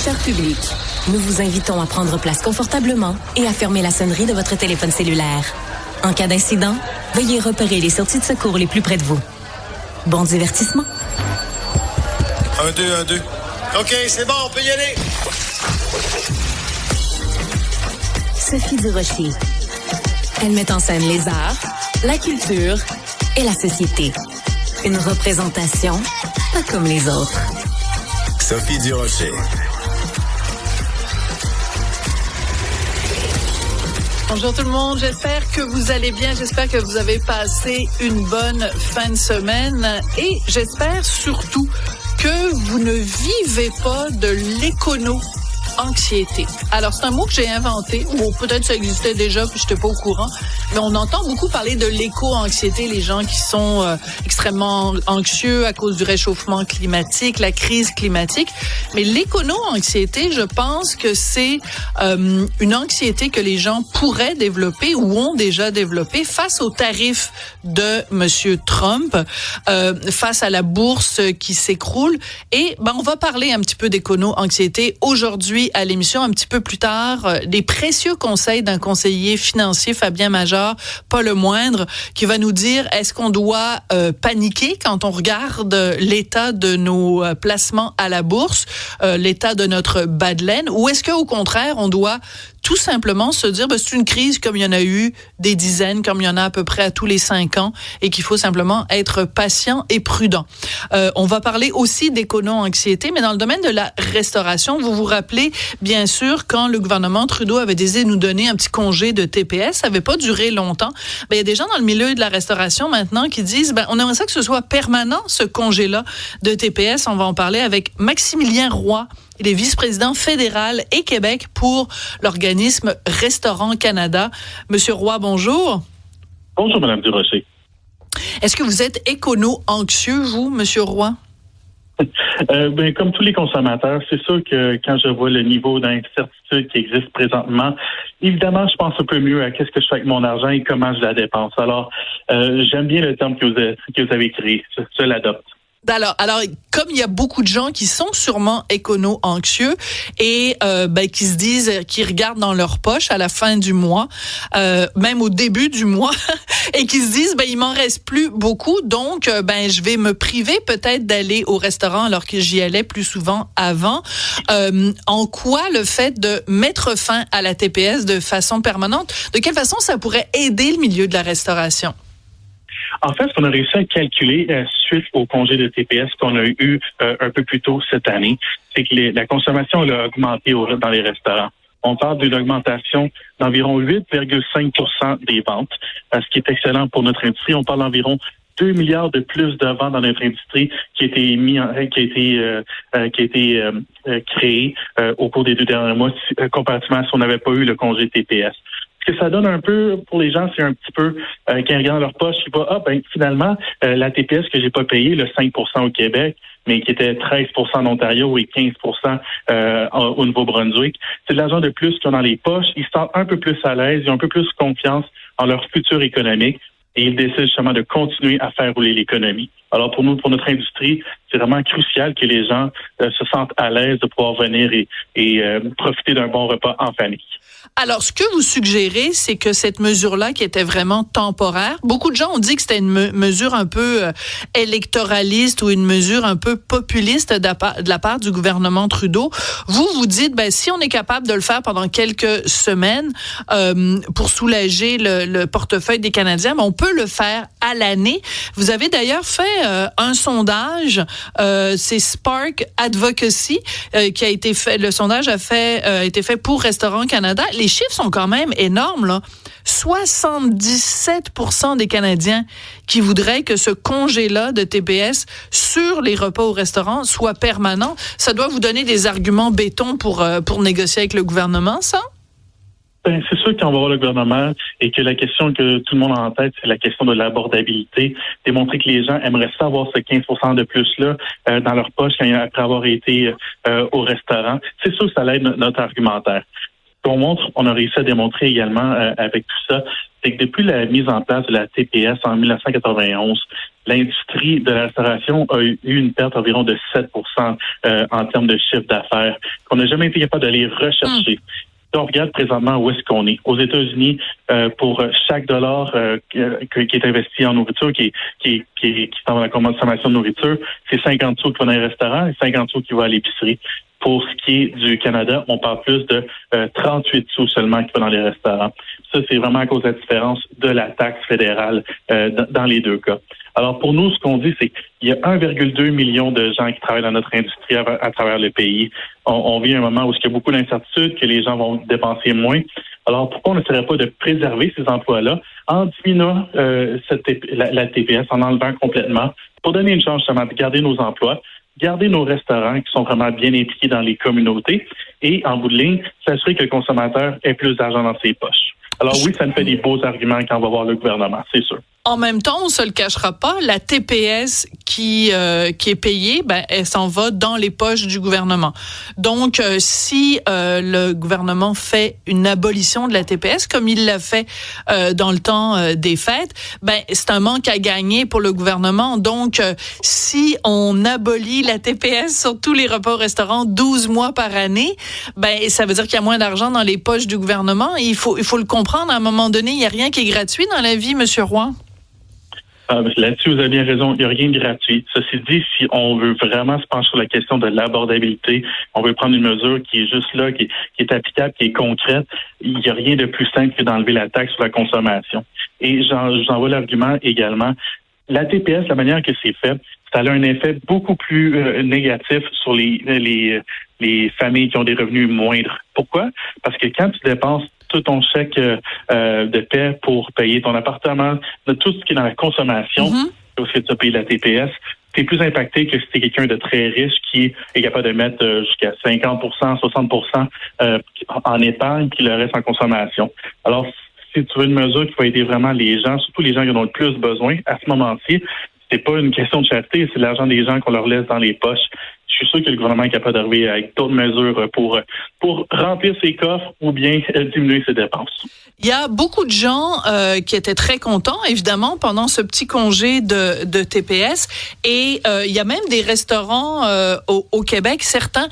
Acheteur public, nous vous invitons à prendre place confortablement et à fermer la sonnerie de votre téléphone cellulaire. En cas d'incident, veuillez repérer les sorties de secours les plus près de vous. Bon divertissement. 1, 2, 1, 2. OK, c'est bon, on peut y aller. Sophie Durocher. Elle met en scène les arts, la culture et la société. Une représentation pas comme les autres. Sophie Durocher. Bonjour tout le monde, j'espère que vous allez bien, j'espère que vous avez passé une bonne fin de semaine et j'espère surtout que vous ne vivez pas de l'écono-anxiété. Alors, c'est un mot que j'ai inventé, ou peut-être ça existait déjà, puis je n'étais pas au courant, mais on entend beaucoup parler de l'éco-anxiété, les gens qui sont extrêmement anxieux à cause du réchauffement climatique, la crise climatique. Mais l'écono-anxiété, je pense que c'est une anxiété que les gens pourraient développer ou ont déjà développé face aux tarifs de Monsieur Trump, face à la bourse qui s'écroule. Et on va parler un petit peu d'écono-anxiété aujourd'hui à l'émission, un petit peu plus tard, des précieux conseils d'un conseiller financier, Fabien Major, pas le moindre, qui va nous dire est-ce qu'on doit paniquer quand on regarde l'état de nos placements à la bourse, l'état de notre bas de laine, ou est-ce qu'au contraire, on doit tout simplement se dire c'est une crise comme il y en a eu des dizaines, comme il y en a à peu près à tous les 5 ans, et qu'il faut simplement être patient et prudent. On va parler aussi d'écono-anxiété, mais dans le domaine de la restauration, vous vous rappelez, bien sûr, quand le gouvernement Trudeau avait décidé de nous donner un petit congé de TPS, ça n'avait pas duré longtemps. Il y a des gens dans le milieu de la restauration maintenant qui disent on aimerait ça que ce soit permanent, ce congé-là de TPS. On va en parler avec Maximilien Roy. Il est vice-président fédéral et Québec pour l'organisme Restaurant Canada. Monsieur Roy, bonjour. Bonjour, Madame Durocher. Est-ce que vous êtes écono-anxieux, vous, Monsieur Roy? Comme tous les consommateurs, c'est sûr que quand je vois le niveau d'incertitude qui existe présentement, évidemment, je pense un peu mieux à qu'est-ce que je fais avec mon argent et comment je la dépense. Alors, j'aime bien le terme que vous avez créé. Je l'adopte. Alors, comme il y a beaucoup de gens qui sont sûrement écono-anxieux et qui se disent, qui regardent dans leur poche à la fin du mois, même au début du mois, et qui se disent, il m'en reste plus beaucoup, donc je vais me priver peut-être d'aller au restaurant alors que j'y allais plus souvent avant. En quoi le fait de mettre fin à la TPS de façon permanente, de quelle façon ça pourrait aider le milieu de la restauration? En fait, ce qu'on a réussi à calculer suite au congé de TPS qu'on a eu un peu plus tôt cette année, c'est que la consommation a augmenté dans les restaurants. On parle d'une augmentation d'environ 8,5% des ventes, ce qui est excellent pour notre industrie. On parle d'environ 2 milliards de plus de ventes dans notre industrie qui a été créé au cours des 2 derniers mois, comparativement à si on n'avait pas eu le congé TPS. Ce que ça donne un peu pour les gens, c'est un petit peu quand ils regardent leur poche, ils voient finalement la TPS que j'ai pas payée, le 5% au Québec, mais qui était 13% en Ontario et 15% au Nouveau-Brunswick. C'est de l'argent de plus qu'ils ont dans les poches. Ils se sentent un peu plus à l'aise, ils ont un peu plus confiance en leur futur économique et ils décident justement de continuer à faire rouler l'économie. Alors pour nous, pour notre industrie, c'est vraiment crucial que les gens se sentent à l'aise de pouvoir venir et profiter d'un bon repas en famille. Alors, ce que vous suggérez, c'est que cette mesure-là, qui était vraiment temporaire, beaucoup de gens ont dit que c'était une mesure un peu électoraliste ou une mesure un peu populiste de la part du gouvernement Trudeau. Vous dites, si on est capable de le faire pendant quelques semaines pour soulager le portefeuille des Canadiens, on peut le faire à l'année. Vous avez d'ailleurs fait un sondage, c'est Spark Advocacy qui a été fait. Le sondage a été fait pour Restaurant Canada. Les chiffres sont quand même énormes, là. 77% des Canadiens qui voudraient que ce congé-là de TPS sur les repas au restaurant soit permanent. Ça doit vous donner des arguments béton pour négocier avec le gouvernement, ça? C'est sûr qu'on va voir le gouvernement et que la question que tout le monde a en tête, c'est la question de l'abordabilité. Démontrer que les gens aimeraient ça avoir ce 15% de plus-là dans leur poche après avoir été au restaurant. C'est sûr que ça l'aide notre argumentaire. On a réussi à démontrer également avec tout ça, c'est que depuis la mise en place de la TPS en 1991, l'industrie de la restauration a eu une perte environ de 7 en termes de chiffre d'affaires, qu'on n'a jamais été capable d'aller rechercher. Si on regarde présentement où est-ce qu'on est. Aux États-Unis, pour chaque dollar qui est investi en nourriture, qui est dans la consommation de nourriture, c'est 50 sous qui va dans les restaurants et 50 sous qui va à l'épicerie. Pour ce qui est du Canada, on parle plus de 38 sous seulement qui va dans les restaurants. Ça, c'est vraiment à cause de la différence de la taxe fédérale dans les deux cas. Alors, pour nous, ce qu'on dit, c'est qu'il y a 1,2 million de gens qui travaillent dans notre industrie à travers le pays. On vit un moment où il y a beaucoup d'incertitudes, que les gens vont dépenser moins. Alors, pourquoi on n'essaierait pas de préserver ces emplois-là en diminuant la TPS, en enlevant complètement, pour donner une chance justement de garder nos emplois, garder nos restaurants qui sont vraiment bien impliqués dans les communautés et, en bout de ligne, s'assurer que le consommateur ait plus d'argent dans ses poches. Alors oui, ça nous fait des beaux arguments quand on va voir le gouvernement, c'est sûr. En même temps, on se le cachera pas, la TPS qui est payée, elle s'en va dans les poches du gouvernement. Donc, si le gouvernement fait une abolition de la TPS, comme il l'a fait dans le temps des fêtes, c'est un manque à gagner pour le gouvernement. Donc, si on abolit la TPS sur tous les repas au restaurant 12 mois par année, ça veut dire qu'il y a moins d'argent dans les poches du gouvernement. Et il faut le comprendre. À un moment donné, il n'y a rien qui est gratuit dans la vie, Monsieur Roy. Là-dessus, vous avez bien raison, il n'y a rien de gratuit. Ceci dit, si on veut vraiment se pencher sur la question de l'abordabilité, on veut prendre une mesure qui est juste là, qui est applicable, qui est concrète, il n'y a rien de plus simple que d'enlever la taxe sur la consommation. Et j'en vois l'argument également. La TPS, la manière que c'est fait, ça a un effet beaucoup plus négatif sur les familles qui ont des revenus moindres. Pourquoi? Parce que quand tu dépenses tout ton chèque de paie pour payer ton appartement, de tout ce qui est dans la consommation, parce que tu as payé la TPS, tu es plus impacté que si tu es quelqu'un de très riche qui est capable de mettre jusqu'à 50 60 en épargne, puis le reste en consommation. Alors, si tu veux une mesure qui va aider vraiment les gens, surtout les gens qui en ont le plus besoin, à ce moment-ci, c'est pas une question de charité, c'est l'argent des gens qu'on leur laisse dans les poches. Je suis sûr que le gouvernement est capable d'arriver avec d'autres mesures pour remplir ses coffres ou bien diminuer ses dépenses. Il y a beaucoup de gens qui étaient très contents, évidemment, pendant ce petit congé de TPS. Et il y a même des restaurants au Québec, certains,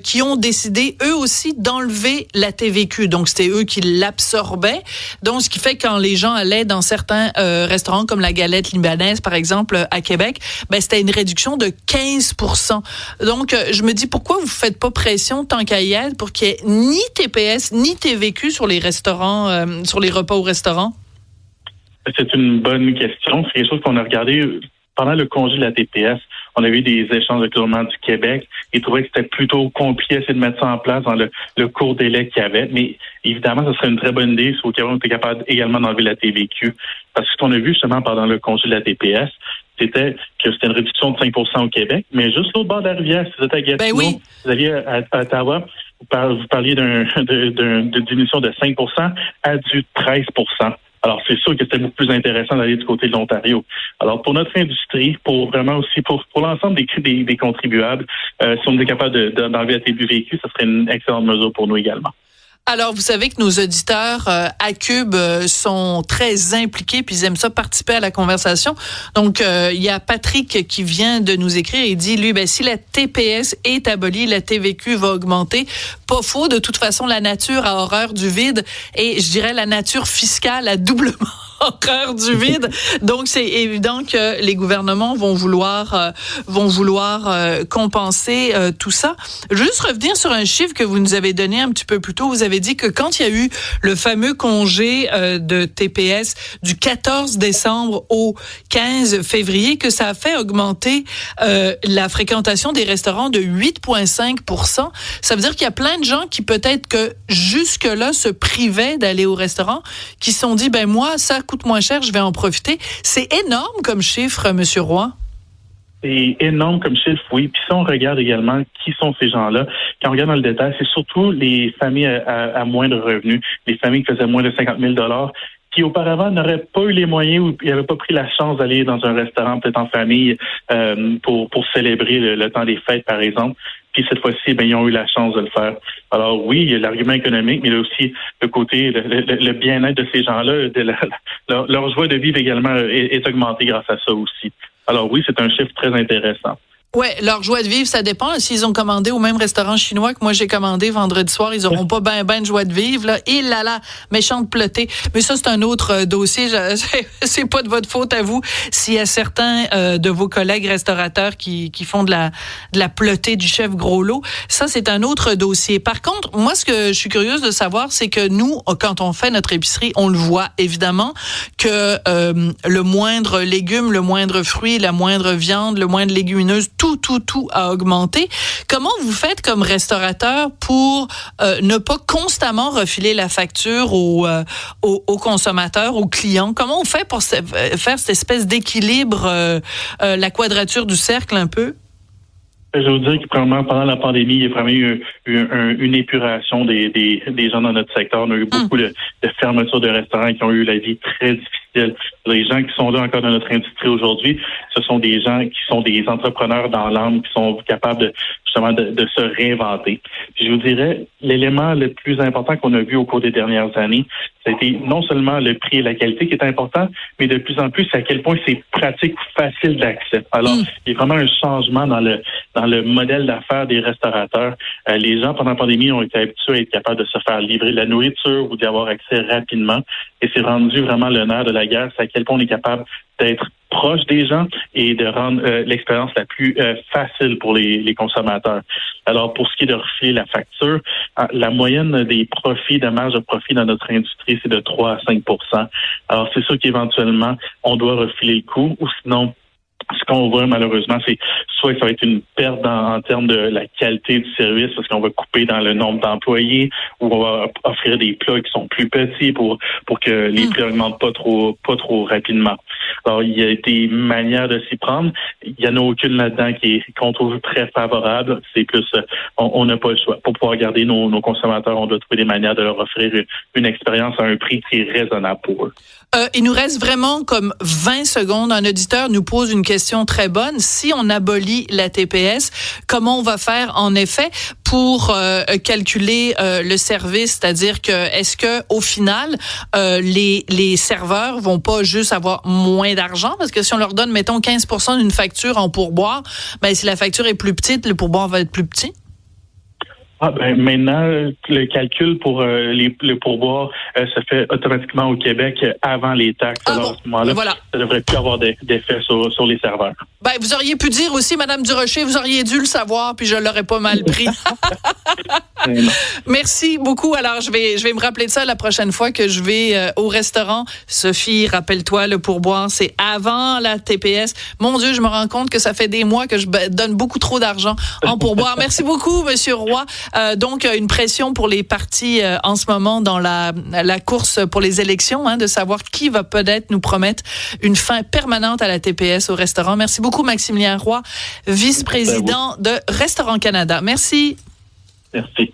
qui ont décidé, eux aussi, d'enlever la TVQ. Donc, c'était eux qui l'absorbaient. Donc, ce qui fait que quand les gens allaient dans certains restaurants, comme la Galette Libanaise, par exemple, à Québec, c'était une réduction de 15%. Donc, je me dis, pourquoi vous faites pas pression tant qu'à y être pour qu'il y ait ni TPS, ni TVQ sur les restaurants, sur les repas au restaurant? C'est une bonne question. C'est quelque chose qu'on a regardé pendant le congé de la TPS. On a eu des échanges avec le gouvernement du Québec. Ils trouvaient que c'était plutôt compliqué d'essayer de mettre ça en place dans le court délai qu'il y avait. Mais évidemment, ce serait une très bonne idée si au Québec on était capable également d'enlever la TVQ. Parce que ce qu'on a vu justement pendant le congé de la TPS, c'était que c'était une réduction de 5 % au Québec, mais juste l'autre bord de la rivière, si vous êtes à Gatineau, vous alliez à Ottawa, vous parliez d'une diminution de 5 % à du 13 %. Alors, c'est sûr que c'était beaucoup plus intéressant d'aller du côté de l'Ontario. Alors, pour notre industrie, pour vraiment aussi, pour l'ensemble des contribuables, si on est capable d'enlever la TVQ, ça serait une excellente mesure pour nous également. Alors, vous savez que nos auditeurs à Cube sont très impliqués, puis ils aiment ça participer à la conversation. Donc, il y a Patrick qui vient de nous écrire et dit, lui, si la TPS est abolie, la TVQ va augmenter. Pas faux, de toute façon, la nature a horreur du vide et je dirais la nature fiscale a doublement horreur du vide. Donc, c'est évident que les gouvernements vont vouloir compenser tout ça. Je veux juste revenir sur un chiffre que vous nous avez donné un petit peu plus tôt. Vous avez dit que quand il y a eu le fameux congé de TPS du 14 décembre au 15 février, que ça a fait augmenter la fréquentation des restaurants de 8,5 %. Ça veut dire qu'il y a plein de gens qui peut-être que jusque-là se privaient d'aller au restaurant, qui se sont dit, moi, ça coûte moins cher, je vais en profiter. C'est énorme comme chiffre, Monsieur Roy. C'est énorme comme chiffre, oui. Puis si on regarde également qui sont ces gens-là, quand on regarde dans le détail, c'est surtout les familles à moindre revenu, les familles qui faisaient moins de 50 000 $ qui auparavant n'auraient pas eu les moyens ou n'avaient pas pris la chance d'aller dans un restaurant peut-être en famille pour célébrer le temps des fêtes, par exemple. Puis cette fois-ci, ils ont eu la chance de le faire. Alors oui, il y a l'argument économique, mais il y a aussi le côté, le bien-être de ces gens-là, leur joie de vivre également est augmentée grâce à ça aussi. Alors oui, c'est un chiffre très intéressant. Ouais, leur joie de vivre, ça dépend. S'ils ont commandé au même restaurant chinois que moi j'ai commandé vendredi soir, ils auront pas ben de joie de vivre, là. Et là, méchante plotée. Mais ça, c'est un autre dossier. C'est pas de votre faute à vous s'il y a certains de vos collègues restaurateurs qui font de la plotée du chef Gros-Lot. Ça, c'est un autre dossier. Par contre, moi, ce que je suis curieuse de savoir, c'est que nous, quand on fait notre épicerie, on le voit évidemment que le moindre légume, le moindre fruit, la moindre viande, le moindre légumineuse, tout a augmenté. Comment vous faites comme restaurateur pour ne pas constamment refiler la facture aux consommateurs, aux clients? Comment on fait pour faire cette espèce d'équilibre, la quadrature du cercle un peu? Je veux dire que probablement pendant la pandémie, il y a vraiment eu une épuration des gens dans notre secteur. On a eu beaucoup de fermetures de restaurants qui ont eu la vie très difficile. Les gens qui sont là encore dans notre industrie aujourd'hui, ce sont des gens qui sont des entrepreneurs dans l'âme, qui sont capables justement de se réinventer. Puis je vous dirais, l'élément le plus important qu'on a vu au cours des dernières années, c'était non seulement le prix et la qualité qui est important, mais de plus en plus à quel point c'est pratique, facile d'accès. Alors, il y a vraiment un changement dans le modèle d'affaires des restaurateurs. Les gens, pendant la pandémie, ont été habitués à être capables de se faire livrer de la nourriture ou d'y avoir accès rapidement. Et c'est rendu vraiment le nerf de la guerre, c'est à quel point on est capable d'être proche des gens et de rendre l'expérience la plus facile pour les consommateurs. Alors, pour ce qui est de refiler la facture, la moyenne des profits, de marge de profit dans notre industrie, c'est de 3 à 5 %. Alors, c'est sûr qu'éventuellement, on doit refiler le coût, ou sinon, ce qu'on voit malheureusement, c'est soit ça va être une perte en termes de la qualité du service parce qu'on va couper dans le nombre d'employés ou on va offrir des plats qui sont plus petits pour que les prix n'augmentent pas trop rapidement. Alors, il y a des manières de s'y prendre. Il n'y en a aucune là-dedans qu'on trouve très favorable. C'est plus, on n'a pas le choix. Pour pouvoir garder nos consommateurs, on doit trouver des manières de leur offrir une expérience à un prix qui est raisonnable pour eux. Il nous reste vraiment comme 20 secondes. Un auditeur nous pose une question très bonne. Si on abolit la TPS, comment on va faire en effet pour calculer le service? C'est-à-dire que est-ce que au final les serveurs vont pas juste avoir moins d'argent? Parce que si on leur donne, mettons, 15% d'une facture en pourboire, ben si la facture est plus petite, le pourboire va être plus petit? Maintenant, le calcul pour le pourboire se fait automatiquement au Québec avant les taxes. Alors, à ce moment-là, ça devrait plus avoir d'effet sur les serveurs. Ben, vous auriez pu dire aussi, Madame Durocher, vous auriez dû le savoir, puis je l'aurais pas mal pris. Merci beaucoup. Alors, je vais me rappeler de ça la prochaine fois que je vais au restaurant. Sophie, rappelle-toi, le pourboire, c'est avant la TPS. Mon Dieu, je me rends compte que ça fait des mois que je donne beaucoup trop d'argent en pourboire. Merci beaucoup, Monsieur Roy. Donc, une pression pour les partis en ce moment dans la course pour les élections, de savoir qui va peut-être nous promettre une fin permanente à la TPS au restaurant. Merci beaucoup, Maximilien Roy, vice-président de Restaurant Canada. Merci. Merci.